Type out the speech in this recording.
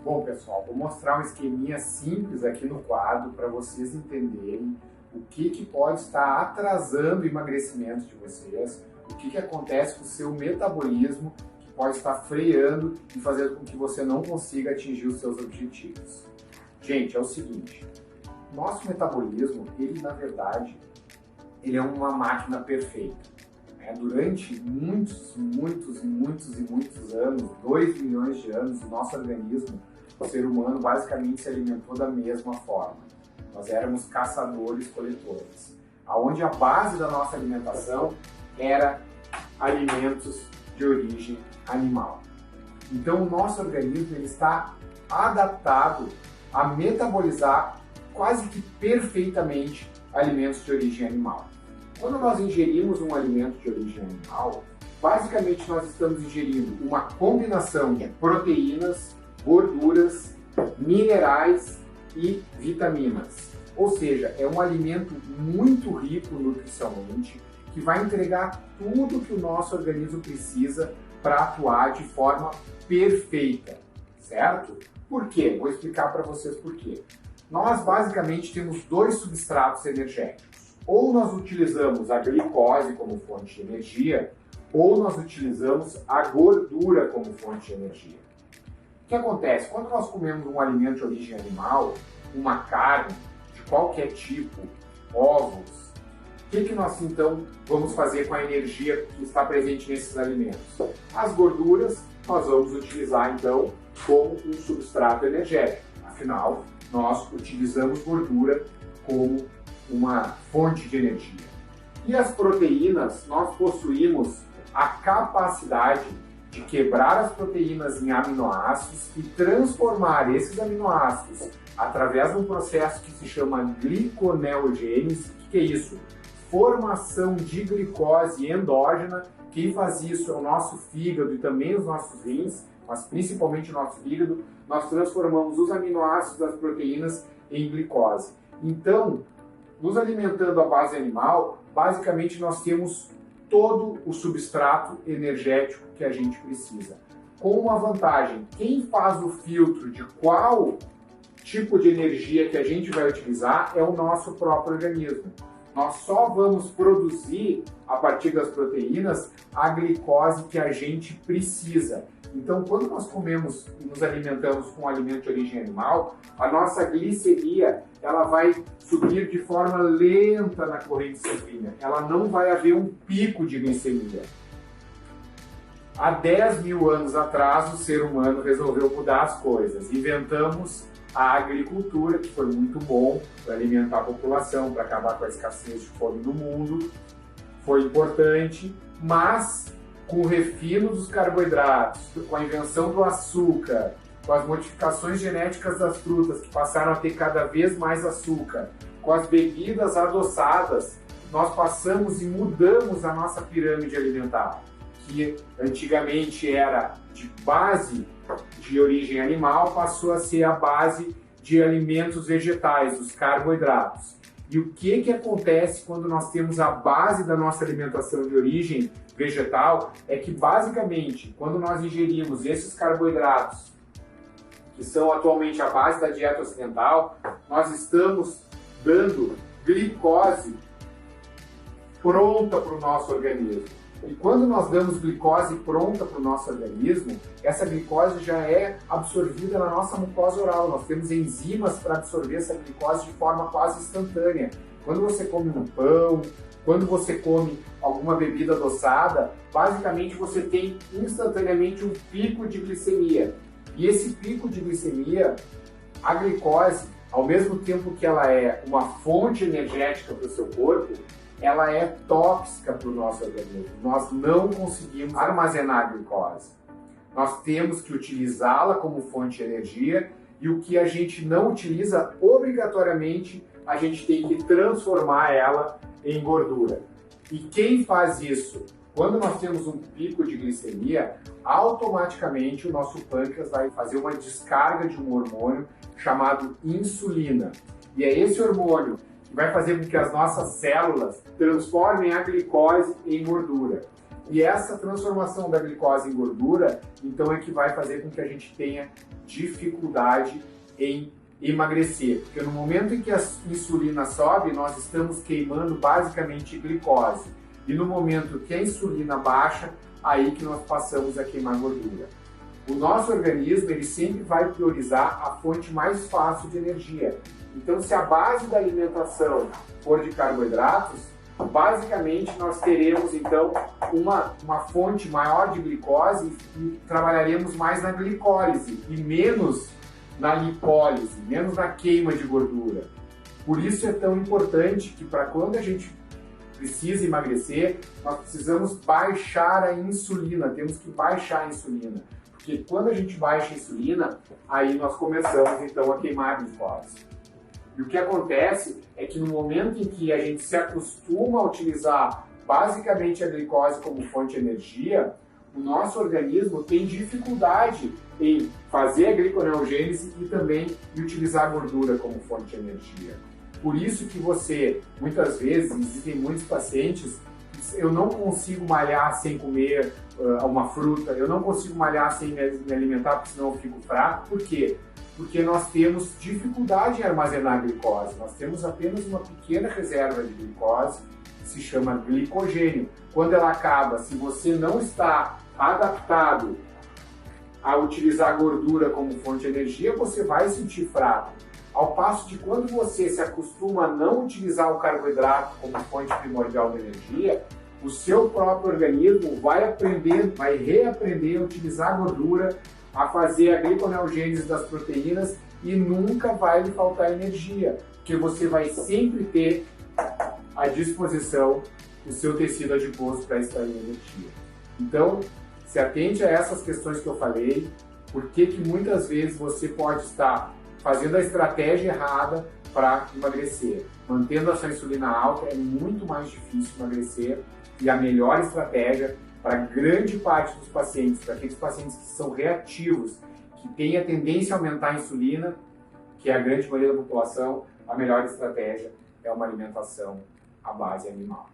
Bom, pessoal, vou mostrar um esqueminha simples aqui no quadro para vocês entenderem o que pode estar atrasando o emagrecimento de vocês, o que acontece com o seu metabolismo, que pode estar freando e fazendo com que você não consiga atingir os seus objetivos. Gente, é o seguinte, nosso metabolismo, ele na verdade, ele é uma máquina perfeita. Durante muitos anos, 2 milhões de anos, o nosso organismo, o ser humano, basicamente se alimentou da mesma forma. Nós éramos caçadores-coletores, onde a base da nossa alimentação era alimentos de origem animal. Então, o nosso organismo ele está adaptado a metabolizar quase que perfeitamente alimentos de origem animal. Quando nós ingerimos um alimento de origem animal, basicamente nós estamos ingerindo uma combinação de proteínas, gorduras, minerais e vitaminas. Ou seja, é um alimento muito rico nutricionalmente, que vai entregar tudo que o nosso organismo precisa para atuar de forma perfeita, certo? Por quê? Vou explicar para vocês por quê. Nós basicamente temos 2 substratos energéticos. Ou nós utilizamos a glicose como fonte de energia, ou nós utilizamos a gordura como fonte de energia. O que acontece? Quando nós comemos um alimento de origem animal, uma carne de qualquer tipo, ovos, o que nós então vamos fazer com a energia que está presente nesses alimentos? As gorduras nós vamos utilizar então como um substrato energético. Afinal, nós utilizamos gordura como uma fonte de energia. E as proteínas, nós possuímos a capacidade de quebrar as proteínas em aminoácidos e transformar esses aminoácidos através de um processo que se chama gliconeogênese. O que é isso? Formação de glicose endógena. Quem faz isso é o nosso fígado e também os nossos rins, mas principalmente o nosso fígado. Nós transformamos os aminoácidos das proteínas em glicose. Então, nos alimentando à base animal, basicamente nós temos todo o substrato energético que a gente precisa. Com uma vantagem, quem faz o filtro de qual tipo de energia que a gente vai utilizar é o nosso próprio organismo. Nós só vamos produzir, a partir das proteínas, a glicose que a gente precisa. Então, quando nós comemos e nos alimentamos com alimento de origem animal, a nossa glicemia ela vai subir de forma lenta na corrente sanguínea. Ela não vai haver um pico de glicemia. Há 10 mil anos atrás, o ser humano resolveu mudar as coisas. Inventamos a agricultura, que foi muito bom para alimentar a população, para acabar com a escassez de fome no mundo. Foi importante, mas com o refino dos carboidratos, com a invenção do açúcar, com as modificações genéticas das frutas, que passaram a ter cada vez mais açúcar, com as bebidas adoçadas, nós passamos e mudamos a nossa pirâmide alimentar, que antigamente era de base de origem animal, passou a ser a base de alimentos vegetais, os carboidratos. E o que acontece quando nós temos a base da nossa alimentação de origem vegetal é que, basicamente, quando nós ingerimos esses carboidratos, que são atualmente a base da dieta ocidental, nós estamos dando glicose pronta para o nosso organismo. E quando nós damos glicose pronta para o nosso organismo, essa glicose já é absorvida na nossa mucosa oral. Nós temos enzimas para absorver essa glicose de forma quase instantânea. Quando você come um pão, quando você come alguma bebida adoçada, basicamente você tem instantaneamente um pico de glicemia. E esse pico de glicemia, a glicose, ao mesmo tempo que ela é uma fonte energética para o seu corpo, ela é tóxica para o nosso organismo. Nós não conseguimos armazenar a glicose. Nós temos que utilizá-la como fonte de energia e o que a gente não utiliza, obrigatoriamente, a gente tem que transformar ela em gordura. E quem faz isso? Quando nós temos um pico de glicemia, automaticamente o nosso pâncreas vai fazer uma descarga de um hormônio chamado insulina. E é esse hormônio que vai fazer com que as nossas células transformem a glicose em gordura. E essa transformação da glicose em gordura, então, é que vai fazer com que a gente tenha dificuldade em emagrecer. Porque no momento em que a insulina sobe, nós estamos queimando basicamente glicose. E no momento que a insulina baixa, aí que nós passamos a queimar gordura. O nosso organismo, ele sempre vai priorizar a fonte mais fácil de energia. Então, se a base da alimentação for de carboidratos, basicamente nós teremos então uma fonte maior de glicose e trabalharemos mais na glicólise e menos na lipólise, menos na queima de gordura. Por isso é tão importante que para quando a gente precisa emagrecer, nós precisamos baixar a insulina, temos que baixar a insulina. Porque quando a gente baixa a insulina, aí nós começamos então a queimar a glicose. E o que acontece é que no momento em que a gente se acostuma a utilizar basicamente a glicose como fonte de energia, o nosso organismo tem dificuldade em fazer a gliconeogênese e também em utilizar a gordura como fonte de energia. Por isso que você, muitas vezes, existem muitos pacientes, eu não consigo malhar sem comer uma fruta, eu não consigo malhar sem me alimentar porque senão eu fico fraco. Por quê? Porque nós temos dificuldade em armazenar a glicose. Nós temos apenas uma pequena reserva de glicose, que se chama glicogênio. Quando ela acaba, se você não está adaptado a utilizar a gordura como fonte de energia, você vai se sentir fraco. Ao passo de quando você se acostuma a não utilizar o carboidrato como fonte primordial de energia, o seu próprio organismo vai reaprender a utilizar a gordura, a fazer a gliconeogênese das proteínas e nunca vai lhe faltar energia, porque você vai sempre ter à disposição o seu tecido adiposo para extrair energia. Então, se atente a essas questões que eu falei, porque que muitas vezes você pode estar fazendo a estratégia errada para emagrecer. Mantendo a sua insulina alta é muito mais difícil emagrecer e a melhor estratégia para grande parte dos pacientes, para aqueles pacientes que são reativos, que têm a tendência a aumentar a insulina, que é a grande maioria da população, a melhor estratégia é uma alimentação à base animal.